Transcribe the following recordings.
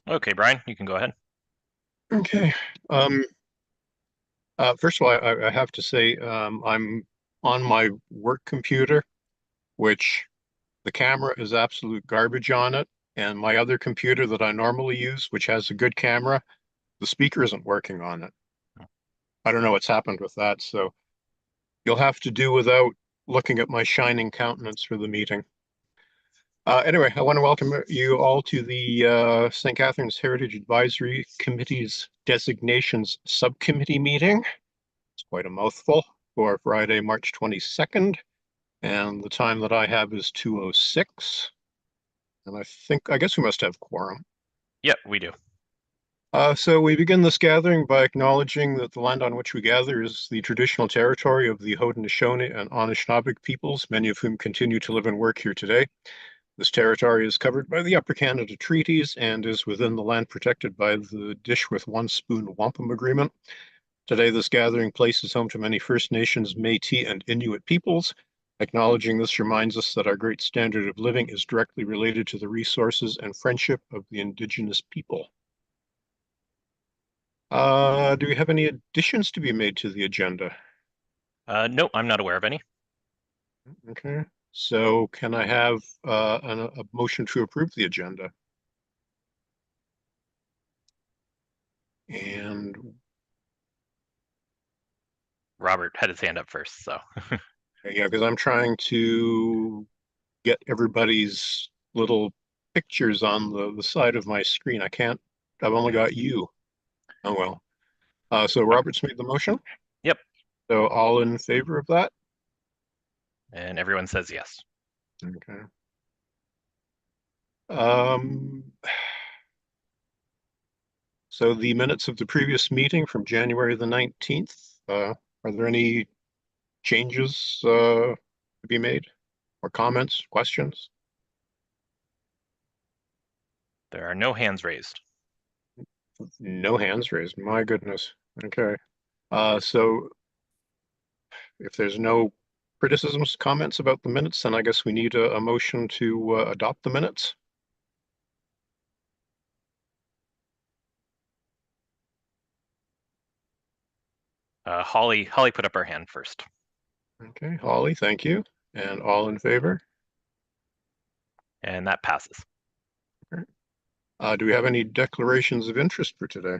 Okay, Brian, you can go ahead. Okay. Um, First of all, I have to say I'm on my work computer, which the camera is absolute garbage on it, and my other computer that I normally use, which has a good camera, the speaker isn't working on it. I don't know what's happened with that, so you'll have to do without looking at my shining countenance for the meeting. Anyway, I want to welcome you all to the St. Catharines Heritage Advisory Committee's Designations Subcommittee meeting. It's quite a mouthful for Friday, March 22nd, and the time that I have is 2:06. And I guess we must have quorum. Yep, we do. So we begin this gathering by acknowledging that the land on which we gather is the traditional territory of the Haudenosaunee and Anishinaabeg peoples, many of whom continue to live and work here today. This territory is covered by the Upper Canada Treaties and is within the land protected by the Dish with One Spoon Wampum Agreement. Today, this gathering place is home to many First Nations, Métis, and Inuit peoples. Acknowledging this reminds us that our great standard of living is directly related to the resources and friendship of the Indigenous people. Do we have any additions to be made to the agenda? No, I'm not aware of any. Okay. So can I have a motion to approve the agenda? And Robert had his hand up first, so. yeah, because I'm trying to get everybody's little pictures on the side of my screen. I've only got you. Oh well. So Um, Robert's made the motion. yep, So all in favor of that? and everyone says yes. Okay. Um, so the minutes of the previous meeting from January the 19th, are there any changes to be made or comments, questions? There are no hands raised. No hands raised. My goodness. Okay. So if there's no criticisms, comments about the minutes, then I guess we need a motion to adopt the minutes. Holly put up her hand first, Okay, Holly, thank you. And all in favor? and that passes. Okay. Do we have any declarations of interest for today?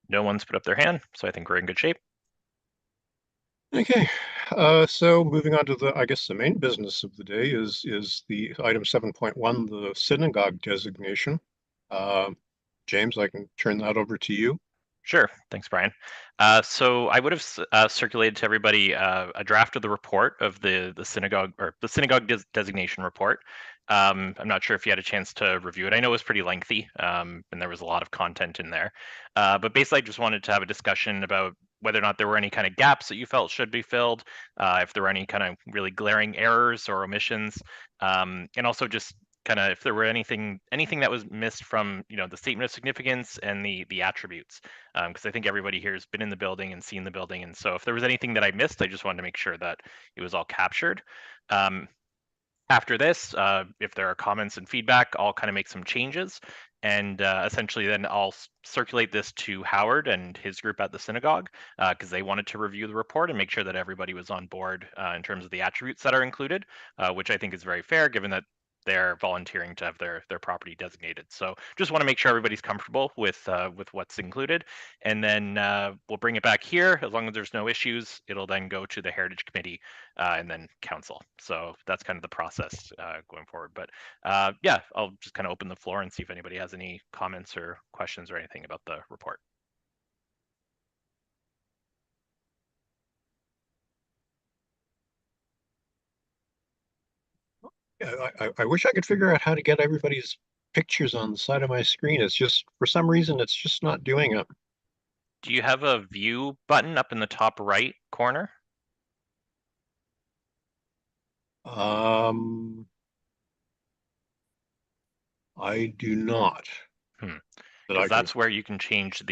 No one's put up their hand, so I think we're in good shape. Okay, so moving on to I guess the main business of the day is the item 7.1, the synagogue designation. Uh, James, I can turn that over to you. Sure. Thanks, Brian. So I would have circulated to everybody a draft of the report of the synagogue or the synagogue designation report. I'm not sure if you had a chance to review it. I know it was pretty lengthy, and there was a lot of content in there. But basically, I just wanted to have a discussion about whether or not there were any kind of gaps that you felt should be filled, if there were any kind of really glaring errors or omissions, and also just kind of if there were anything that was missed from the statement of significance and the attributes, because I think everybody here has been in the building and seen the building. And so if there was anything that I missed, I just wanted to make sure that it was all captured. Um, After this, if there are comments and feedback, I'll kind of make some changes. And essentially, then I'll circulate this to Howard and his group at the synagogue because they wanted to review the report and make sure that everybody was on board in terms of the attributes that are included, which I think is very fair given that they're volunteering to have their property designated. So just want to make sure everybody's comfortable with what's included, and then we'll bring it back here. As long as there's no issues, it'll then go to the Heritage Committee and then council. So that's kind of the process going forward. But yeah, I'll just kind of open the floor and see if anybody has any comments or questions or anything about the report. Yeah, I wish I could figure out how to get everybody's pictures on the side of my screen. It's just, for some reason, it's just not doing it. Do you have a view button up in the top right corner? Um, I do not Hmm. that Because I can. that's where you can change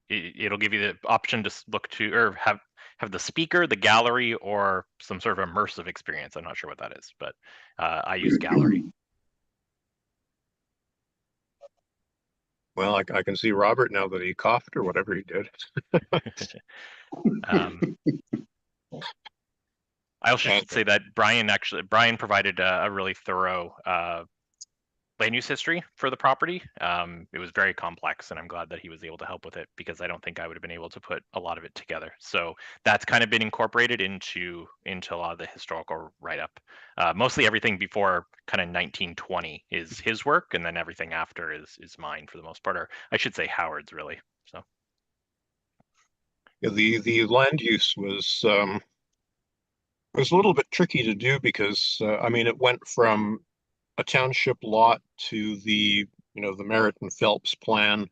it'll give you the option to look to or have the speaker, the gallery, or some sort of immersive experience. I'm not sure what that is, but I use gallery. Well, I can see Robert now that he coughed or whatever he did. Um, I also And should say that Brian provided a really thorough land use history for the property. It was very complex, and I'm glad that he was able to help with it because I don't think I would have been able to put a lot of it together. So that's kind of been incorporated into a lot of the historical write up. Mostly everything before kind of 1920 is his work, and then everything after is mine for the most part, or I should say Howard's really. So the land use was a little bit tricky to do because I mean it went from a township lot to the Merritt and Phelps plan,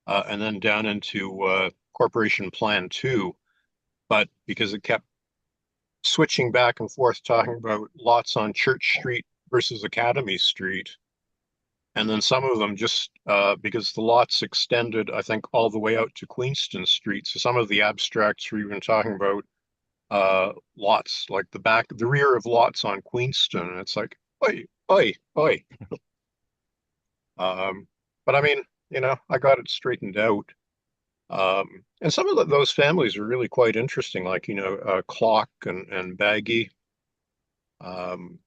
and then down into Corporation Plan 2. But because it kept switching back and forth, talking about lots on Church Street versus Academy Street, and then some of them just because the lots extended, I think, all the way out to Queenston Street. So some of the abstracts were even talking about lots, like the rear of lots on Queenston. And it's like, oi, oi, oi. Um, but I mean, I got it straightened out. And some of those families are really quite interesting, like, Clock and Baggy. Um,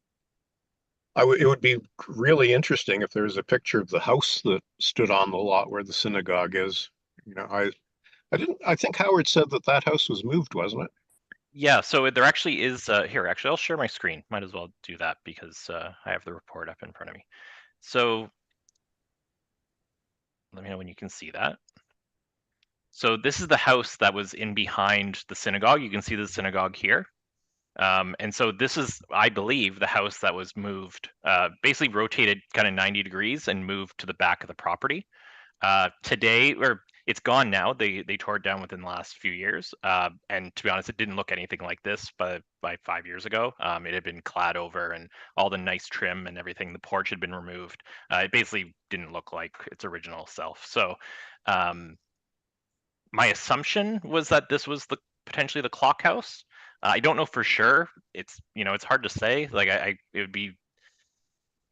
it would be really interesting if there was a picture of the house that stood on the lot where the synagogue is. You know, I think Howard said that that house was moved, wasn't it? yeah, so there actually is here. Actually, I'll share my screen. Might as well do that because I have the report up in front of me. So let me know when you can see that. So this is the house that was in behind the synagogue. You can see the synagogue here. And so this is, I believe, the house that was moved, basically rotated kind of 90 degrees and moved to the back of the property. Today, or it's gone now. They tore it down within the last few years. And to be honest, it didn't look anything like this by 5 years ago. It had been clad over and all the nice trim and everything. The porch had been removed. It basically didn't look like its original self. So um, my assumption was that this was potentially the clock house. I don't know for sure. It's hard to say. Like it would be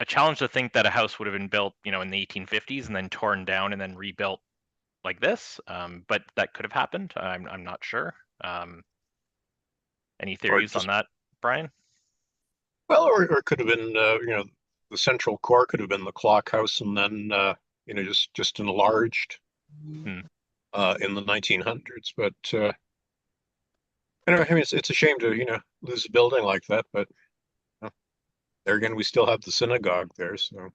a challenge to think that a house would have been built, in the 1850s and then torn down and then rebuilt like this. But that could have happened. I'm not sure. Any Or theories on just that, Brian? well, or it could have been, the central core could have been the clock house, and then just enlarged Hmm. in the 1900s. But anyway, I mean, it's a shame to lose a building like that. But there again, we still have the synagogue there, so.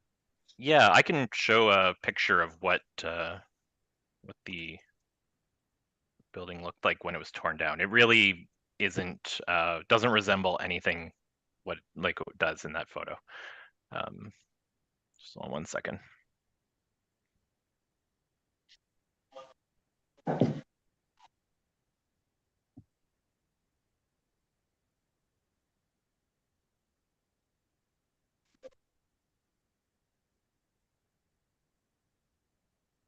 Yeah, I can show a picture of what the building looked like when it was torn down. It really doesn't resemble anything what like it does in that photo. Um, just on one second.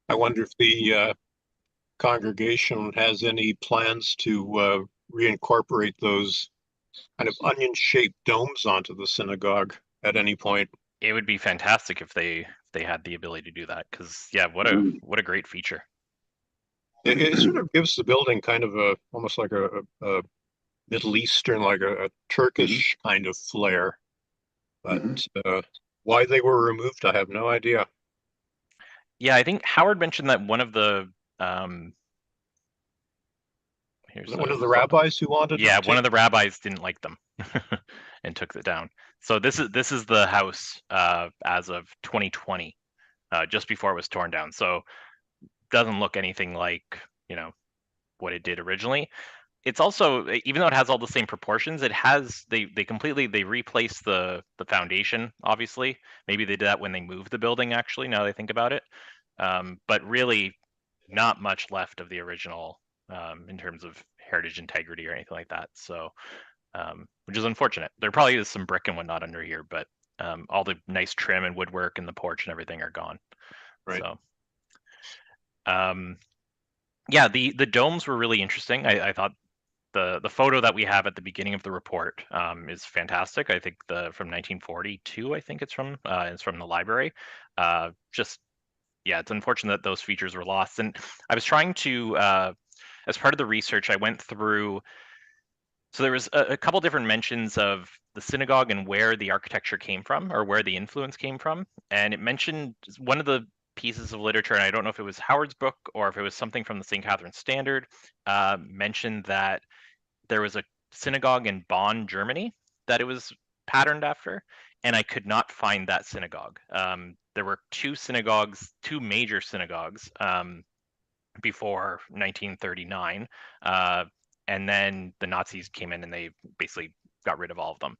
I wonder if the congregation has any plans to reincorporate those kind of onion-shaped domes onto the synagogue at any point. It would be fantastic if they had the ability to do that because yeah, what a great feature. It sort of gives the building kind of almost like a Middle Eastern, like a Turkish kind of flair. But why they were removed, I have no idea. Yeah, I think Howard mentioned that one of the here's One a of the photo. rabbis who wanted it Yeah, one of the taken. rabbis didn't like them and took it down. So this is the house as of 2020, just before it was torn down. So doesn't look anything like you know what it did originally. It's also, even though it has all the same proportions, it has they replaced the foundation. Obviously, maybe they did that when they moved the building. Actually, now that I think about it, but really not much left of the original in terms of heritage integrity or anything like that. So, which is unfortunate. There probably is some brick and whatnot under here, but all the nice trim and woodwork and the porch and everything are gone. Right. So, um, yeah, the domes were really interesting. I thought the photo that we have at the beginning of the report is fantastic. I think the from 1942, I think it's from the library. Just yeah, it's unfortunate that those features were lost. And I was trying to, as part of the research, I went through. So there was a couple different mentions of the synagogue and where the architecture came from, or where the influence came from. And it mentioned one of the pieces of literature, and I don't know if it was Howard's book or if it was something from the St. Catharines Standard, mentioned that there was a synagogue in Bonn, Germany, that it was patterned after, and I could not find that synagogue. There were two synagogues, two major synagogues, before 1939, uh, and then the Nazis came in and they basically got rid of all of them.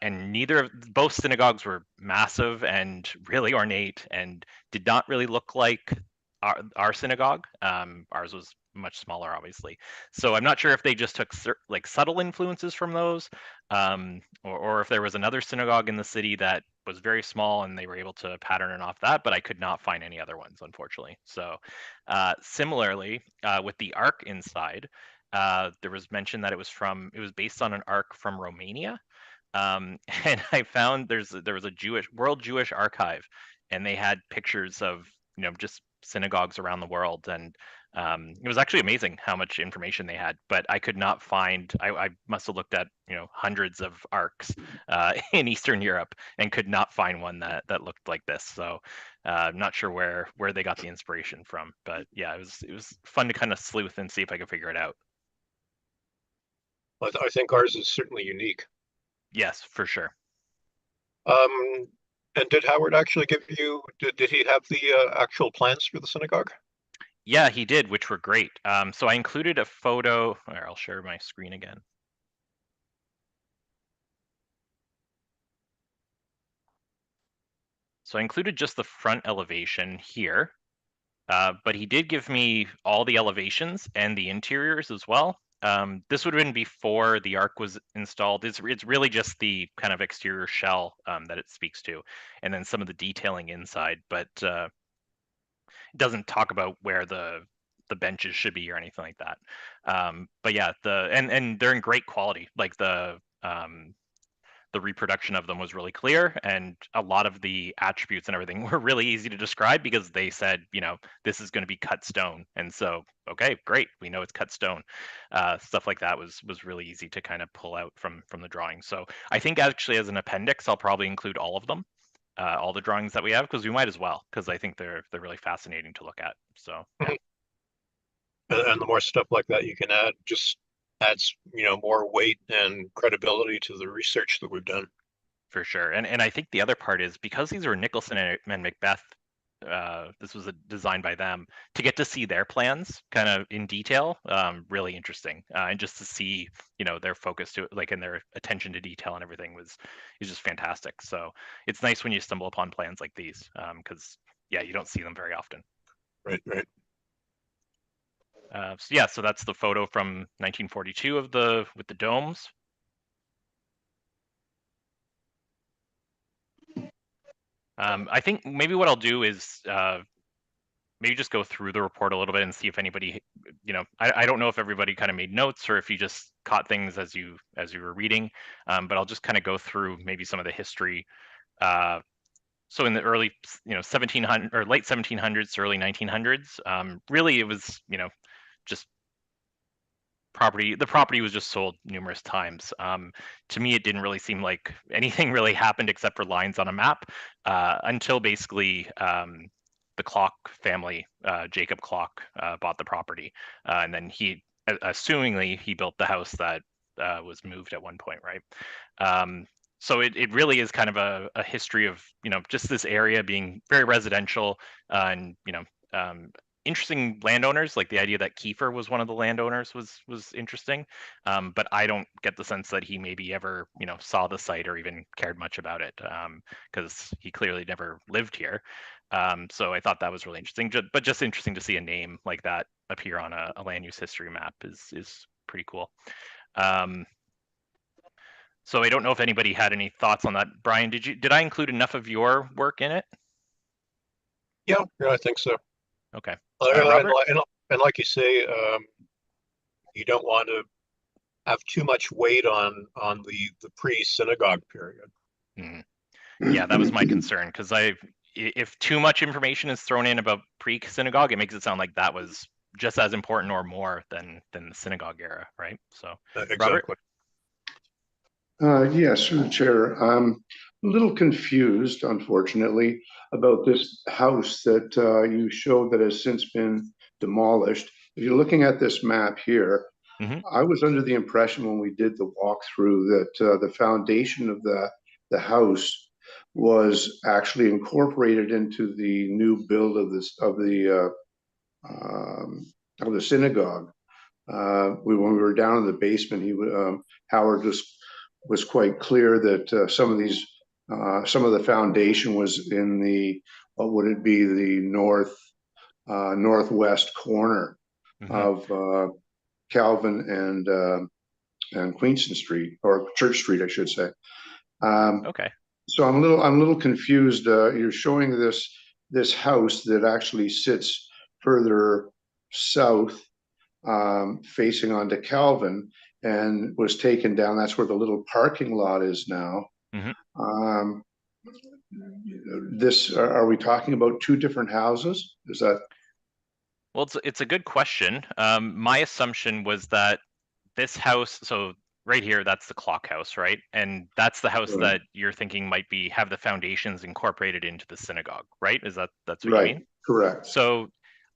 And neither of both synagogues were massive and really ornate and did not really look like our synagogue. Ours was much smaller, obviously. So I'm not sure if they just took like subtle influences from those, or if there was another synagogue in the city that was very small and they were able to pattern it off that. But I could not find any other ones, unfortunately. So similarly, with the arc inside, there was mention that it was based on an arc from Romania. And I found there was a World Jewish Archive, and they had pictures of just synagogues around the world, and it was actually amazing how much information they had. But I could not find. I must have looked at hundreds of arcs in Eastern Europe and could not find one that looked like this. So I'm not sure where they got the inspiration from, but yeah, it was fun to kind of sleuth and see if I could figure it out. I think ours is certainly unique. Yes, for sure. Um, and did Howard actually give you, did he have the actual plans for the synagogue? Yeah, he did, which were great. So I included a photo. Or I'll share my screen again. So I included just the front elevation here, but he did give me all the elevations and the interiors as well. This would have been before the arc was installed. It's really just the kind of exterior shell that it speaks to, and then some of the detailing inside. But it doesn't talk about where the benches should be or anything like that. But yeah, and they're in great quality. Like the reproduction of them was really clear, and a lot of the attributes and everything were really easy to describe because they said, this is going to be cut stone, and so okay, great, we know it's cut stone. Stuff like that was really easy to kind of pull out from the drawing. So I think actually as an appendix, I'll probably include all of them, all the drawings that we have, because we might as well, because I think they're really fascinating to look at. So yeah. Mhm. And the more stuff like that you can add, just adds, more weight and credibility to the research that we've done. For sure. And I think the other part is because these were Nicholson and Macbeth, this was designed by them, to get to see their plans kind of in detail, really interesting. And just to see, their focus to like and their attention to detail and everything is just fantastic. So it's nice when you stumble upon plans like these, because yeah, you don't see them very often. Right, right. So yeah, so that's the photo from 1942 of the with the domes. I think maybe what I'll do is maybe just go through the report a little bit and see if anybody, I don't know if everybody kind of made notes or if you just caught things as you were reading, but I'll just kind of go through maybe some of the history. Uh, so in the early, 1700 or late 1700s to early 1900s, really it was, just the property was just sold numerous times. To me, it didn't really seem like anything really happened except for lines on a map, until basically the Clock family, Jacob Clock, bought the property, and then assumingly, he built the house that was moved at one point, right? So it really is kind of a history of just this area being very residential, and interesting landowners. Like the idea that Kiefer was one of the landowners was interesting, but I don't get the sense that he maybe ever saw the site or even cared much about it, because he clearly never lived here. So I thought that was really interesting. But just interesting to see a name like that appear on a land use history map is pretty cool. Um, so I don't know if anybody had any thoughts on that. Brian, did I include enough of your work in it? Yeah, yeah, I think so. Okay. And, Robert? and like you say, you don't want to have too much weight on the pre-synagogue period. Mhm. Yeah, that was my concern because if too much information is thrown in about pre-synagogue, it makes it sound like that was just as important or more than the synagogue era, right? So, Robert? Exactly. Yes, through the chair. I'm a little confused, unfortunately, about this house that you showed that has since been demolished. If you're looking at this map here, Hmm. I was under the impression when we did the walkthrough that the foundation of the house was actually incorporated into the new build of this of the synagogue. When we were down in the basement, Howard was quite clear that some of the foundation was in the, what would it be, the northwest corner Hmm. of Calvin and Queenston Street, or Church Street, I should say. Um, Okay. so I'm a little confused. You're showing this house that actually sits further south, facing onto Calvin, and was taken down. That's where the little parking lot is now. Hmm. Um, are we talking about two different houses? Is that Well, it's a good question. My assumption was that this house, so right here, that's the clock house, right? And that's the house right? that you're thinking might have the foundations incorporated into the synagogue, right? That's what you Right, mean? correct. So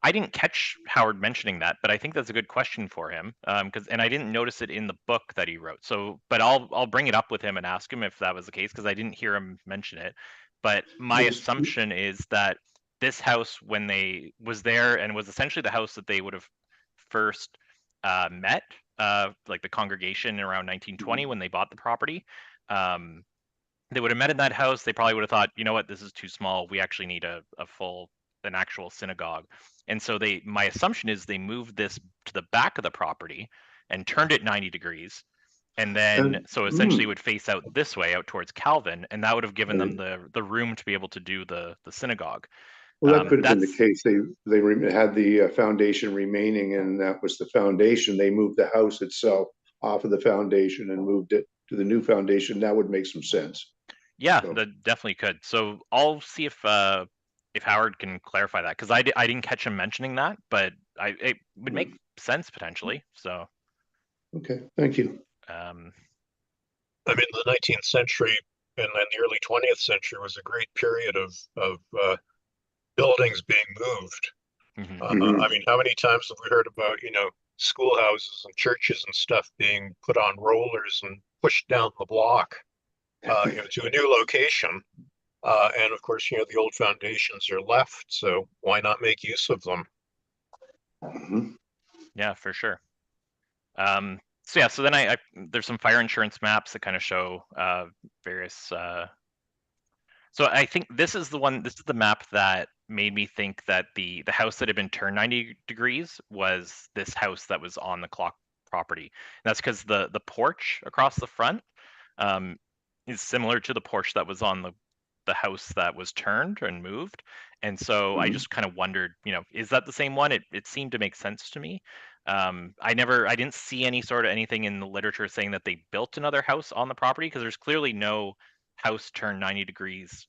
I didn't catch Howard mentioning that, but I think that's a good question for him. And I didn't notice it in the book that he wrote. So, but I'll bring it up with him and ask him if that was the case because I didn't hear him mention it. But my Was assumption is that this house, when they was there and was essentially the house that they would have first met, like the congregation around 1920 when they bought the property. Um, they would have met in that house. They probably would have thought, you know what, this is too small. We actually need an actual synagogue. And so my assumption is they moved this to the back of the property and turned it 90 degrees. And then, and so essentially it would face out this way, out towards Calvin, and that would have given them right. the room to be able to do the synagogue. Well, that could have been the That's case. Had the foundation remaining, and that was the foundation. They moved the house itself off of the foundation and moved it to the new foundation. That would make some sense. Yeah, So, that definitely could. So I'll see if Howard can clarify that because I didn't catch him mentioning that, but it would make sense potentially. So okay, thank you. um, I mean, the 19th century and then the early 20th century was a great period of buildings being moved. mhm. I Mhm. mean, how many times have we heard about, schoolhouses and churches and stuff being put on rollers and pushed down the block, to a new location? And of course, the old foundations are left, so why not make use of them? Mhm. Yeah, for sure. So yeah, so then I there's some fire insurance maps that kind of show various. So I think this is the one. This is the map that made me think that the house that had been turned 90 degrees was this house that was on the clock property. And that's because the porch across the front um, is similar to the porch that was on the house that was turned and moved. And so I Mhm. just kind of wondered, is that the same one? It seemed to make sense to me. I didn't see any sort of anything in the literature saying that they built another house on the property because there's clearly no house turned 90 degrees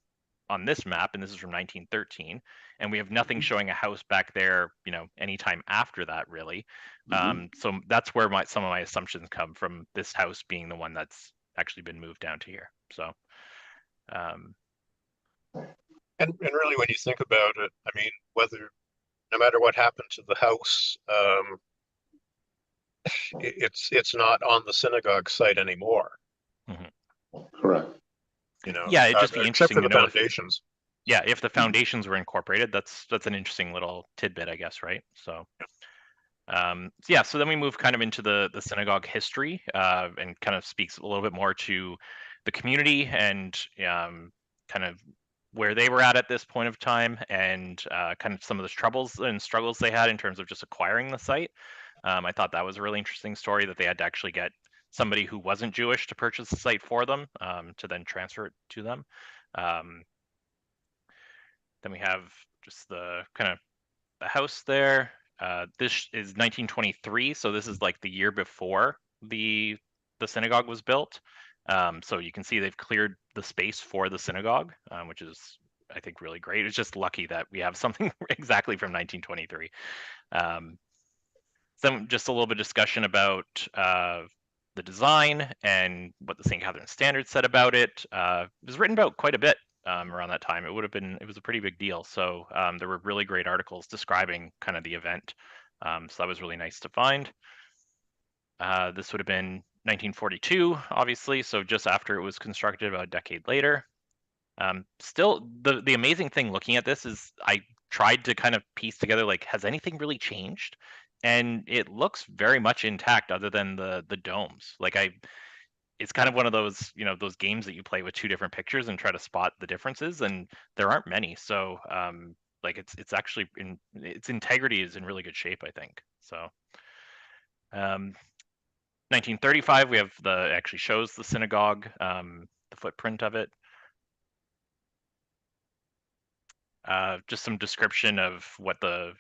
on this map, and this is from 1913, and we have nothing showing a house back there, anytime after that, really. Mhm. So that's where some of my assumptions come from. This house being the one that's actually been moved down to here. So, um, And really, when you think about it, I mean, no matter what happened to the house, it's not on the synagogue site anymore, mhm. Correct. Yeah, it'd just be except interesting for to the know foundations. if the foundations were incorporated. That's an interesting little tidbit, I guess, right? So, so then we move kind of into the synagogue history and kind of speaks a little bit more to the community and kind of where they were at this point of time and kind of some of the troubles and struggles they had in terms of just acquiring the site. I thought that was a really interesting story that they had to actually get somebody who wasn't Jewish to purchase the site for them to then transfer it to them. Um, then we have just the kind of the house there. This is 1923, so this is like the year before the synagogue was built. So you can see they've cleared the space for the synagogue, which is I think, really great. It's just lucky that we have something exactly from 1923. Just a little bit of discussion about the design and what the St. Catharines Standard said about it. It was written about quite a bit around that time. It was a pretty big deal. So there were really great articles describing kind of the event. So that was really nice to find. This would have been 1942, obviously, so just after it was constructed, about a decade later. Still, the amazing thing looking at this is I tried to kind of piece together, like, has anything really changed? And it looks very much intact, other than the domes. Like, it's kind of one of those, those games that you play with two different pictures and try to spot the differences, and there aren't many. So, like, it's actually its integrity is in really good shape, I think. So, 1935, we have actually shows the synagogue, the footprint of it. Just some description of what the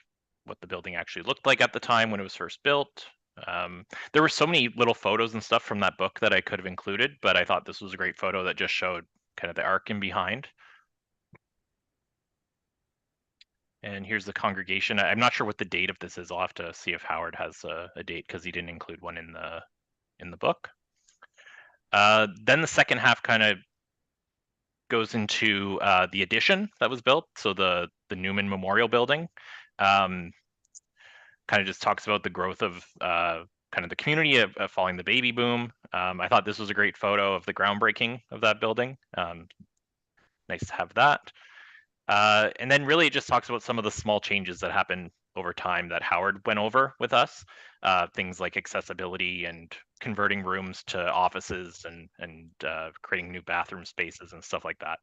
building actually looked like at the time when it was first built. There were so many little photos and stuff from that book that I could have included, but I thought this was a great photo that just showed kind of the arc in behind. And here's the congregation. I'm not sure what the date of this is. I'll have to see if Howard has a date, because he didn't include one in the book. Then the second half kind of goes into the addition that was built, so the Newman Memorial Building. Kind of just talks about the growth of kind of the community of following the baby boom. I thought this was a great photo of the groundbreaking of that building. Nice to have that. And then really it just talks about some of the small changes that happened over time that Howard went over with us. Things like accessibility and converting rooms to offices, and creating new bathroom spaces and stuff like that.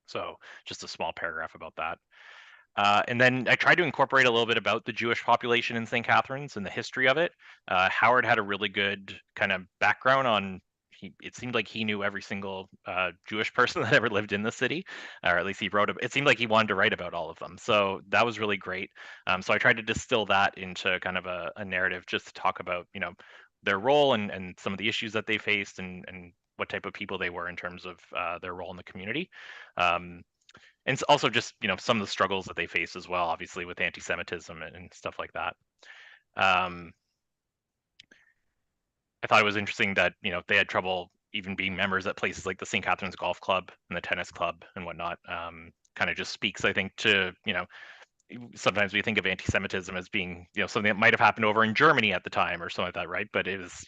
So just a small paragraph about that. And then I tried to incorporate a little bit about the Jewish population in St. Catharines and the history of it. Howard had a really good kind of background on. It seemed like he knew every single Jewish person that ever lived in the city, or at least he wrote. It seemed like he wanted to write about all of them, so that was really great. So I tried to distill that into kind of a narrative, just to talk about their role and some of the issues that they faced, and what type of people they were in terms of their role in the community. And it's also just some of the struggles that they face as well, obviously, with anti-Semitism and stuff like that. I thought it was interesting that they had trouble even being members at places like the St. Catharines Golf Club and the tennis club and whatnot. Kind of just speaks, I think, to sometimes we think of anti-Semitism as being something that might have happened over in Germany at the time or something like that, right? But it was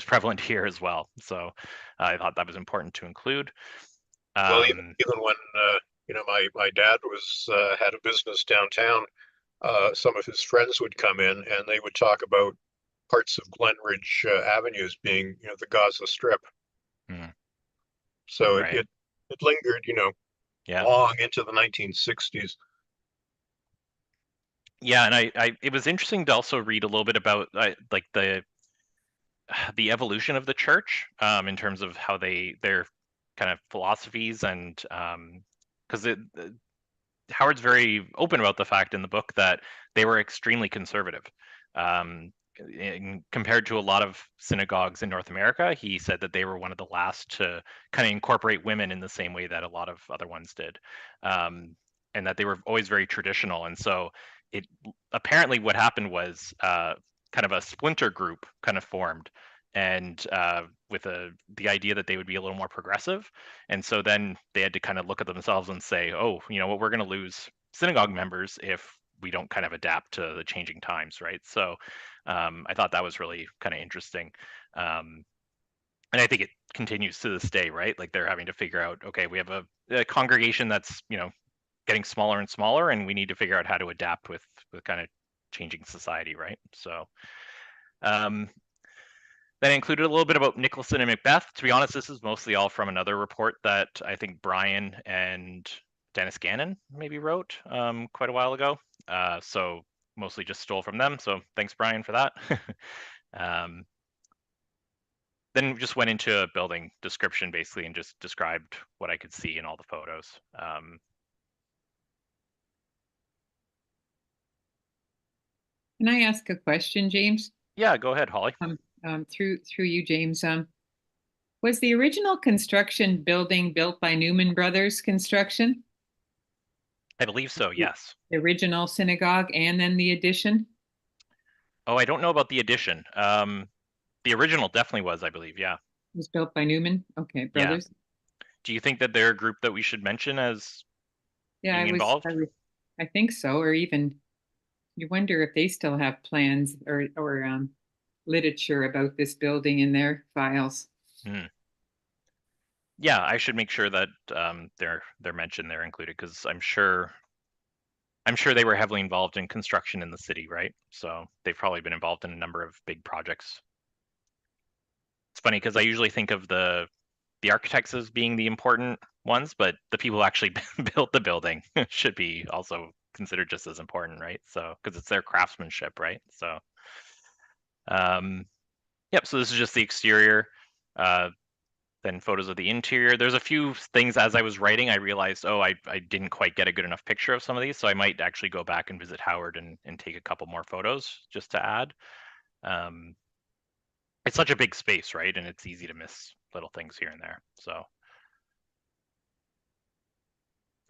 prevalent here as well. So I thought that was important to include. Well, even when my dad had a business downtown, some of his friends would come in and they would talk about parts of Glenridge Avenue as being the Gaza Strip. So right. it lingered Yeah. long into the 1960s. Yeah, and it was interesting to also read a little bit about like the evolution of the church, in terms of how their kind of philosophies, and because Howard's very open about the fact in the book that they were extremely conservative. Compared to a lot of synagogues in North America, he said that they were one of the last to kind of incorporate women in the same way that a lot of other ones did, and that they were always very traditional. And so it apparently what happened was kind of a splinter group kind of formed, and with the idea that they would be a little more progressive. And so then they had to kind of look at themselves and say, oh, what, we're going to lose synagogue members if we don't kind of adapt to the changing times, right? So I thought that was really kind of interesting. And I think it continues to this day, right? Like, they're having to figure out, okay, we have a congregation that's getting smaller and smaller, and we need to figure out how to adapt with kind of changing society, right? So that included a little bit about Nicholson and Macbeth. To be honest, this is mostly all from another report that I think Brian and Dennis Gannon maybe wrote quite a while ago. So mostly just stole from them. So thanks, Brian, for that. Then just went into a building description, basically, and just described what I could see in all the photos. Can I ask a question, James? Yeah, go ahead, Holly. Through you, James. Was the original construction building built by Newman Brothers Construction? I believe so, yes. The original synagogue and then the addition? Oh, I don't know about the addition. The original definitely was, I believe, yeah. It was built by Newman? Okay, Yeah. brothers? Do you think that they're a group that we should mention as Yeah, being involved? I think so, or even you wonder if they still have plans or literature about this building in their files. Hmm. Yeah, I should make sure that they're mentioned, they're included, because I'm sure they were heavily involved in construction in the city, right? So they've probably been involved in a number of big projects. It's funny because I usually think of the architects as being the important ones, but the people who actually built the building should be also considered just as important, right? So because it's their craftsmanship, right? So yep. So this is just the exterior. Then photos of the interior. There's a few things as I was writing, I realized, oh, I didn't quite get a good enough picture of some of these, so I might actually go back and visit Howard and take a couple more photos just to add. It's such a big space, right? And it's easy to miss little things here and there. So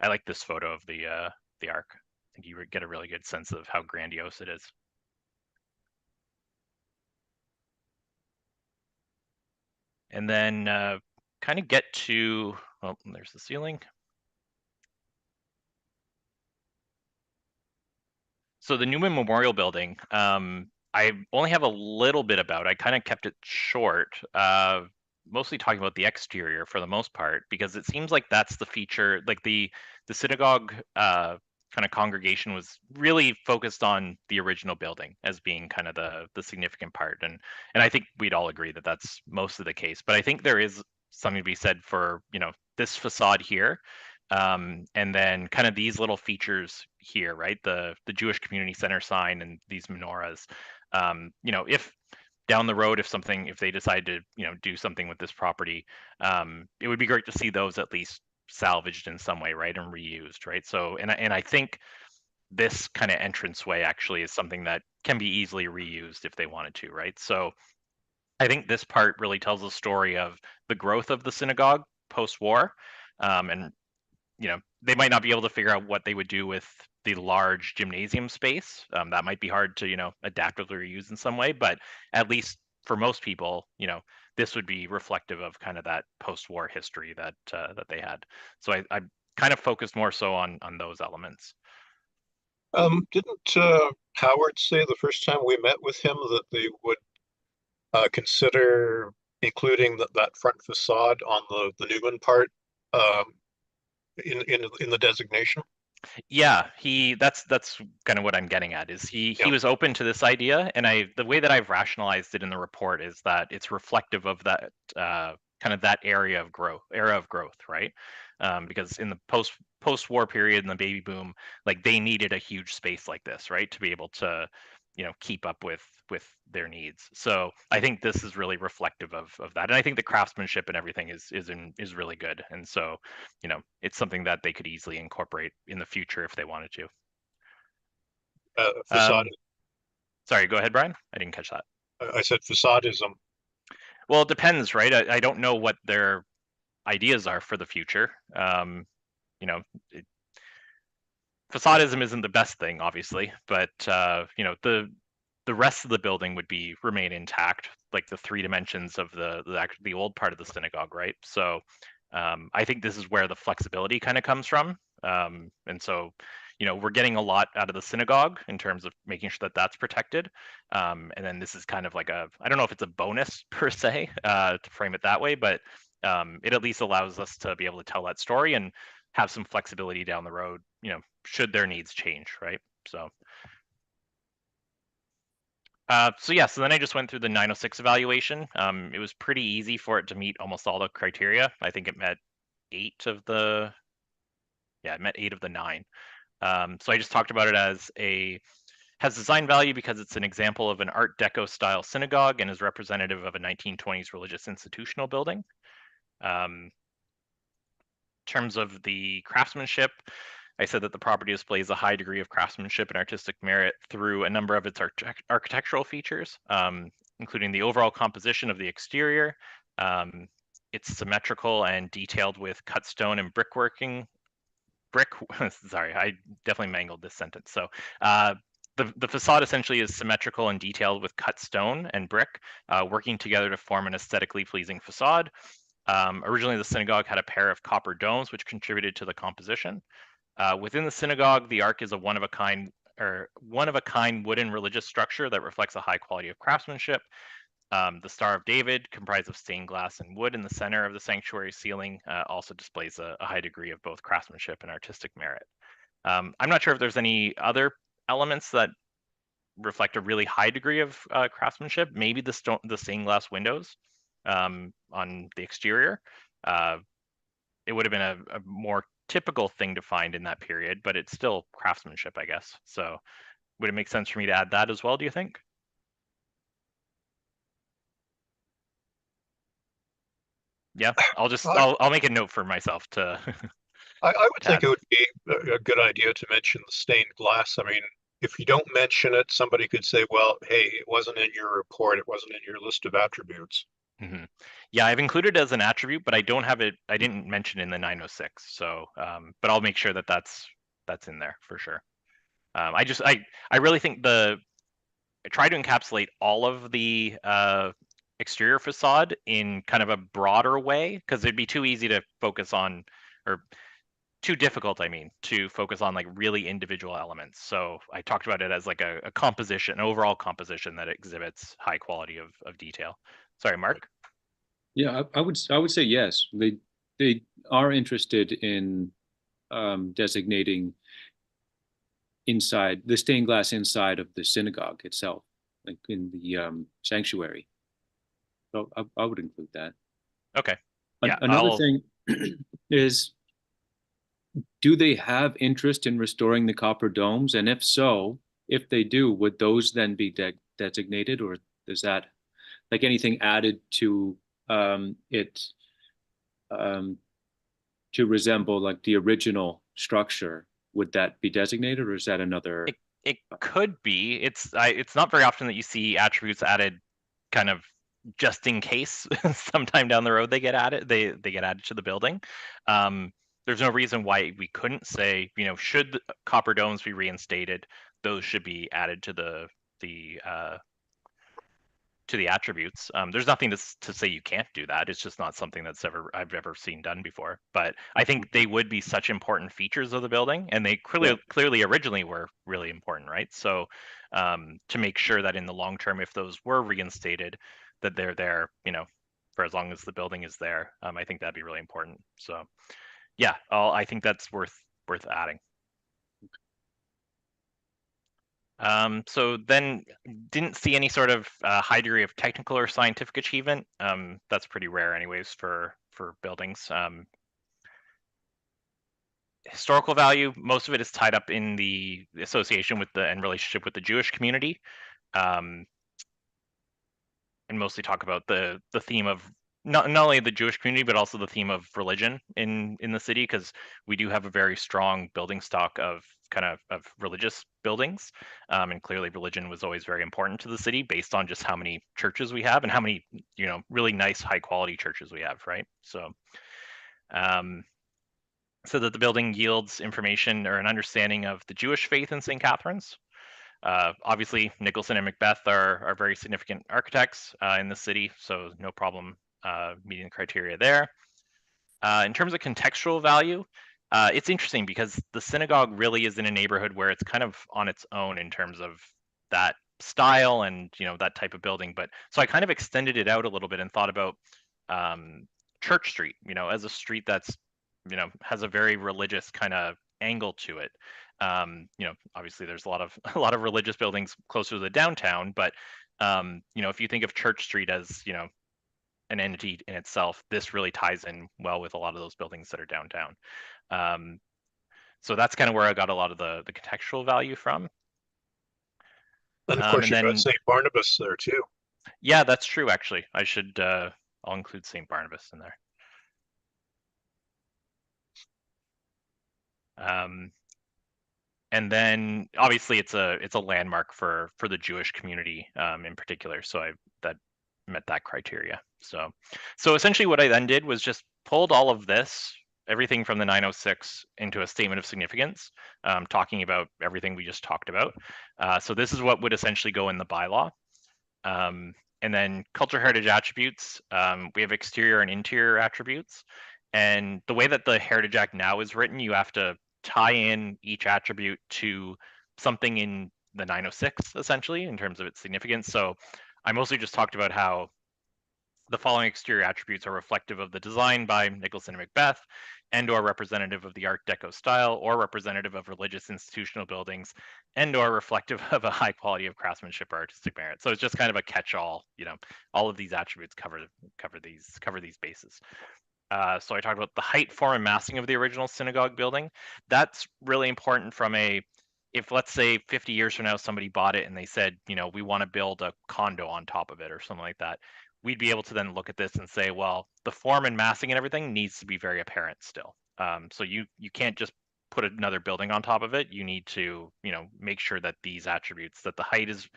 I like this photo of the arc. I think you get a really good sense of how grandiose it is. And then kind of get to, well, there's the ceiling. So the Newman Memorial Building, I only have a little bit about. I kind of kept it short, mostly talking about the exterior for the most part, because it seems like that's the feature. Like the synagogue kind of congregation was really focused on the original building as being kind of the significant part, and I think we'd all agree that that's most of the case. But I think there is something to be said for this facade here, and then kind of these little features here, right? The Jewish Community Center sign and these menorahs. If down the road, if they decide to do something with this property, it would be great to see those at least salvaged in some way, right, and reused, right? So, and I think this kind of entranceway actually is something that can be easily reused if they wanted to, right? So I think this part really tells the story of the growth of the synagogue post-war, and they might not be able to figure out what they would do with the large gymnasium space. That might be hard to, adaptively reuse in some way, but at least for most people, this would be reflective of kind of that post-war history that they had. So I kind of focused more so on those elements. Didn't Howard say the first time we met with him that they would consider including that front facade on the Newman part um, in the designation? Yeah, that's kind of what I'm getting at is he Yeah. was open to this idea, and the way that I've rationalized it in the report is that it's reflective of that kind of that era of growth, right? Because in the post-war period and the baby boom, like they needed a huge space like this, right, to be able to keep up with their needs. So I think this is really reflective of that, and I think the craftsmanship and everything is really good, and so it's something that they could easily incorporate in the future if they wanted to. Facade. Sorry, go ahead, Brian. I didn't catch that. I said facadism. Well, it depends, right? I don't know what their ideas are for the future. You know, Facadism isn't the best thing, obviously, but the rest of the building would be remain intact, like the three dimensions of the old part of the synagogue, right? So I think this is where the flexibility kind of comes from, and so we're getting a lot out of the synagogue in terms of making sure that that's protected, and then this is kind of like I don't know if it's a bonus per se to frame it that way, but it at least allows us to be able to tell that story and have some flexibility down the road, should their needs change, right? So so then I just went through the 906 evaluation. It was pretty easy for it to meet almost all the criteria. I think it met eight of the nine. So I just talked about it as has design value because it's an example of an Art Deco style synagogue and is representative of a 1920s religious institutional building. In terms of the craftsmanship, I said that the property displays a high degree of craftsmanship and artistic merit through a number of its architectural features, including the overall composition of the exterior. It's symmetrical and detailed with cut stone and brickworking brick. Sorry, I definitely mangled this sentence. So the facade essentially is symmetrical and detailed with cut stone and brick working together to form an aesthetically pleasing facade. Originally, the synagogue had a pair of copper domes, which contributed to the composition. Within the synagogue, the ark is a one-of-a-kind wooden religious structure that reflects a high quality of craftsmanship. The Star of David, comprised of stained glass and wood in the center of the sanctuary ceiling, also displays a high degree of both craftsmanship and artistic merit. I'm not sure if there's any other elements that reflect a really high degree of craftsmanship. Maybe the stained glass windows on the exterior. It would have been a more typical thing to find in that period, but it's still craftsmanship, I guess. So would it make sense for me to add that as well, do you think? Yeah, I'll make a note for myself to I would think add. it would be a good idea to mention the stained glass. I mean, if you don't mention it, somebody could say, well, hey, it wasn't in your report. It wasn't in your list of attributes. Mm-hmm. Yeah, I've included it as an attribute, but I don't have it. I didn't mention it in the 906. So, but I'll make sure that that's in there for sure. I really think I try to encapsulate all of the exterior facade in kind of a broader way because it'd be too easy to focus on, or too difficult, I mean, to focus on like really individual elements. So I talked about it as like a composition, an overall composition that exhibits high quality of detail. Sorry, Mark. Yeah, I would say yes. They are interested in designating inside the stained glass inside of the synagogue itself, like in the sanctuary. So I would include that. Okay. Yeah. Another thing is, do they have interest in restoring the copper domes? And if so, if they do, would those then be designated, or is that like anything added to it to resemble like the original structure? Would that be designated, or is that another? It could be. It's not very often that you see attributes added kind of just in case sometime down the road they get added. They get added to the building. There's no reason why we couldn't say, should the copper domes be reinstated, those should be added to the attributes. There's nothing to say you can't do that. It's just not something I've ever seen done before. But I think they would be such important features of the building, and they clearly originally were really important, right? So to make sure that in the long term, if those were reinstated, that they're there, for as long as the building is there. I think that'd be really important. So yeah, I think that's worth adding. So then didn't see any sort of high degree of technical or scientific achievement. That's pretty rare anyways for buildings. Historical value, most of it is tied up in the association with and relationship with the Jewish community. And mostly talk about the theme of not only the Jewish community, but also the theme of religion in the city, because we do have a very strong building stock of of religious buildings. And clearly religion was always very important to the city based on just how many churches we have and how many, really nice, high quality churches we have, right? So, so that the building yields information or an understanding of the Jewish faith in St. Catharines. Obviously, Nicholson and Macbeth are very significant architects in the city, so no problem meeting the criteria there. In terms of contextual value, it's interesting because the synagogue really is in a neighborhood where it's kind of on its own in terms of that style and that type of building. But so I kind of extended it out a little bit and thought about Church Street, as a street that's has a very religious kind of angle to it. Obviously there's a lot of religious buildings closer to the downtown, but if you think of Church Street as an entity in itself, this really ties in well with a lot of those buildings that are downtown. So that's kind of where I got a lot of the contextual value from. And of course, you've got St. Barnabas there too. Yeah, that's true. Actually, I'll include St. Barnabas in there. And then obviously it's a landmark for the Jewish community in particular. So that met that criteria. So essentially what I then did was just pulled all of this everything from the 906 into a statement of significance, talking about everything we just talked about. So this is what would essentially go in the bylaw. And then cultural heritage attributes, we have exterior and interior attributes. And the way that the Heritage Act now is written, you have to tie in each attribute to something in the 906, essentially, in terms of its significance. So I mostly just talked about how the following exterior attributes are reflective of the design by Nicholson and Macbeth, and or representative of the Art Deco style, or representative of religious institutional buildings, and or reflective of a high quality of craftsmanship or artistic merit. So it's just kind of a catch-all. All of these attributes cover these bases. So I talked about the height, form, and massing of the original synagogue building. That's really important from if let's say 50 years from now somebody bought it and they said, we want to build a condo on top of it or something like that, we'd be able to then look at this and say, well, the form and massing and everything needs to be very apparent still. So you can't just put another building on top of it. You need to, make sure that these attributes, that the height is,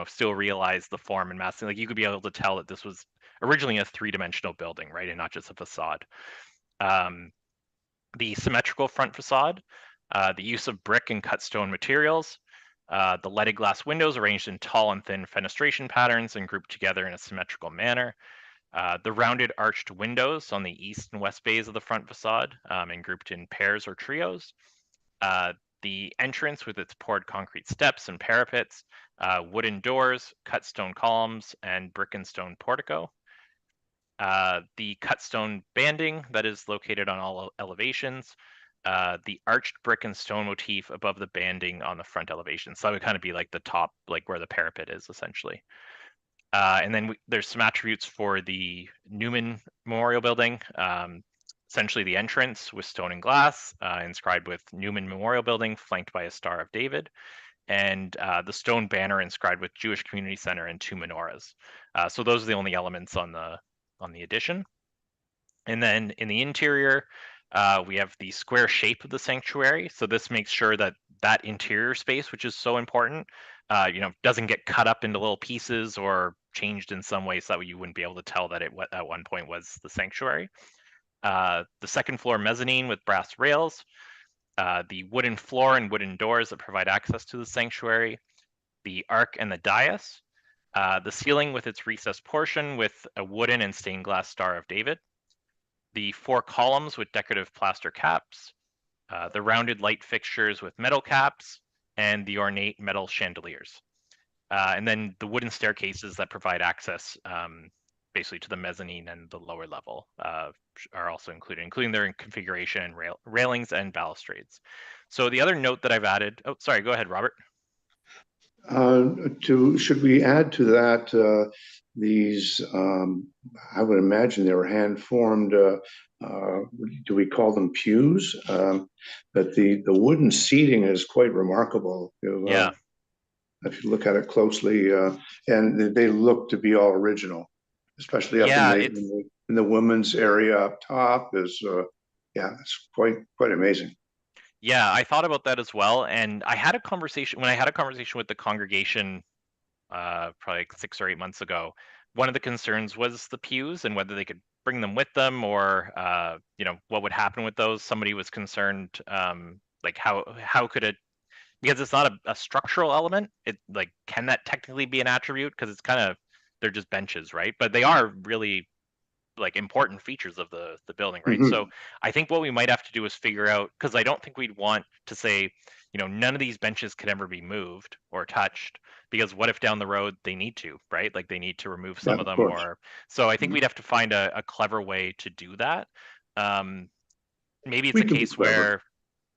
still realize the form and massing. Like you could be able to tell that this was originally a three-dimensional building, right, and not just a facade. The symmetrical front facade, the use of brick and cut stone materials, the leaded glass windows arranged in tall and thin fenestration patterns and grouped together in a symmetrical manner. The rounded arched windows on the east and west bays of the front facade and grouped in pairs or trios. The entrance with its poured concrete steps and parapets, wooden doors, cut stone columns, and brick and stone portico. The cut stone banding that is located on all elevations, the arched brick and stone motif above the banding on the front elevation. So that would kind of be like the top, like where the parapet is essentially. And then there's some attributes for the Newman Memorial Building. Essentially the entrance with stone and glass, inscribed with Newman Memorial Building, flanked by a Star of David. And the stone banner inscribed with Jewish Community Center and 2 menorahs. So those are the only elements on the addition. And then in the interior, we have the square shape of the sanctuary. So this makes sure that that interior space, which is so important, doesn't get cut up into little pieces or changed in some way so that you wouldn't be able to tell that it at one point was the sanctuary. The second floor mezzanine with brass rails, the wooden floor and wooden doors that provide access to the sanctuary, the ark and the dais, the ceiling with its recessed portion with a wooden and stained glass Star of David, the 4 columns with decorative plaster caps, the rounded light fixtures with metal caps, and the ornate metal chandeliers. And then the wooden staircases that provide access basically to the mezzanine and the lower level are also included, including their configuration and railings and balustrades. So the other note that I've added, oh, sorry, go ahead, Robert. Should we add to that these? I would imagine they were hand formed. Do we call them pews? But the wooden seating is quite remarkable. Yeah. If you look at it closely, and they look to be all original, especially up in the women's area up top. It's quite amazing. Yeah, I thought about that as well, and I had a conversation with the congregation probably like 6 or 8 months ago. One of the concerns was the pews and whether they could bring them with them, or what would happen with those. Somebody was concerned, like how could it, because it's not a structural element. It, like, can that technically be an attribute? Because it's kind of, they're just benches, right? But they are really like important features of the building, right? Mm-hmm. So I think what we might have to do is figure out, because I don't think we'd want to say, none of these benches could ever be moved or touched, because what if down the road they need to, right? Like they need to remove some of them, or so I think we'd have to find a clever way to do that. Maybe it's a case where,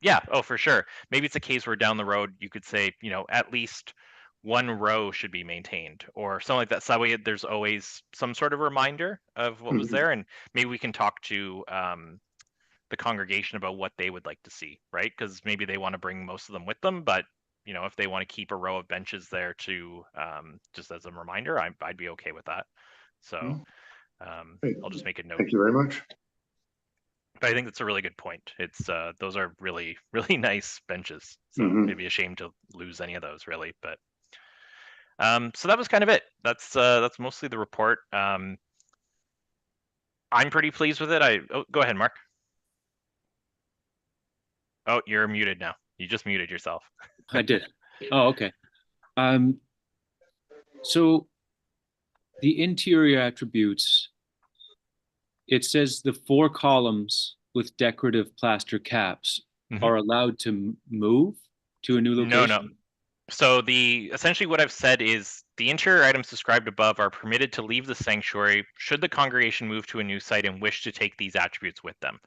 yeah, oh, for sure. Maybe it's a case where down the road you could say, at least one row should be maintained or something like that. So that way there's always some sort of reminder of what was there. And maybe we can talk to the congregation about what they would like to see, right? Because maybe they want to bring most of them with them, but if they want to keep a row of benches there to just as a reminder, I'd be okay with that. So I'll just make a note. Thank you very much. But I think that's a really good point. It's those are really, really nice benches. So it'd be a shame to lose any of those, really. But so that was kind of it. That's mostly the report. I'm pretty pleased with it. Go ahead, Mark. Oh, you're muted now. You just muted yourself. I did. Oh, okay. So the interior attributes, it says the 4 columns with decorative plaster caps Mhm. are allowed to move to a new No, location? no. So essentially what I've said is the interior items described above are permitted to leave the sanctuary should the congregation move to a new site and wish to take these attributes with them.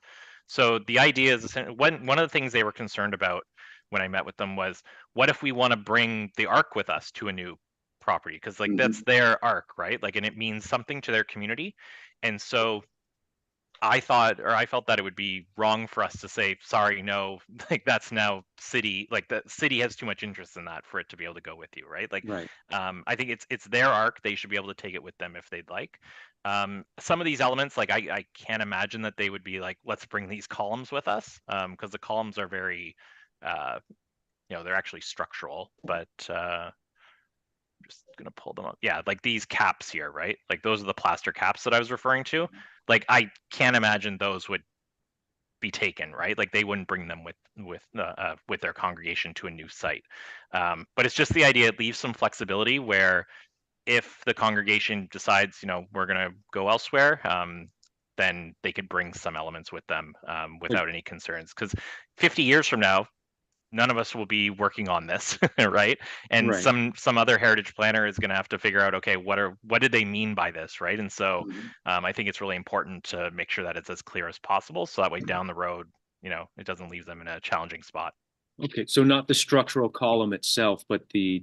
So the idea is one of the things they were concerned about when I met with them was, what if we want to bring the ark with us to a new property? Because like that's their ark, right? Like, and it means something to their community. And so I felt that it would be wrong for us to say, sorry, no, like that's now city, like the city has too much interest in that for it to be able to go with you, right? Like, Right. I think it's their arc. They should be able to take it with them if they'd like. Some of these elements, like I can't imagine that they would be like, let's bring these columns with us, because the columns are very, they're actually structural, but just gonna pull them up. Yeah, like these caps here, right? Like those are the plaster caps that I was referring to. Like I can't imagine those would be taken, right? Like they wouldn't bring them with their congregation to a new site. But it's just the idea. It leaves some flexibility where if the congregation decides, we're gonna go elsewhere, then they could bring some elements with them without any concerns. Because 50 years from now, none of us will be working on this, right? And Right. some other heritage planner is going to have to figure out, okay, what did they mean by this, right? And so I think it's really important to make sure that it's as clear as possible, so that way down the road, it doesn't leave them in a challenging spot. Okay, so not the structural column itself, but the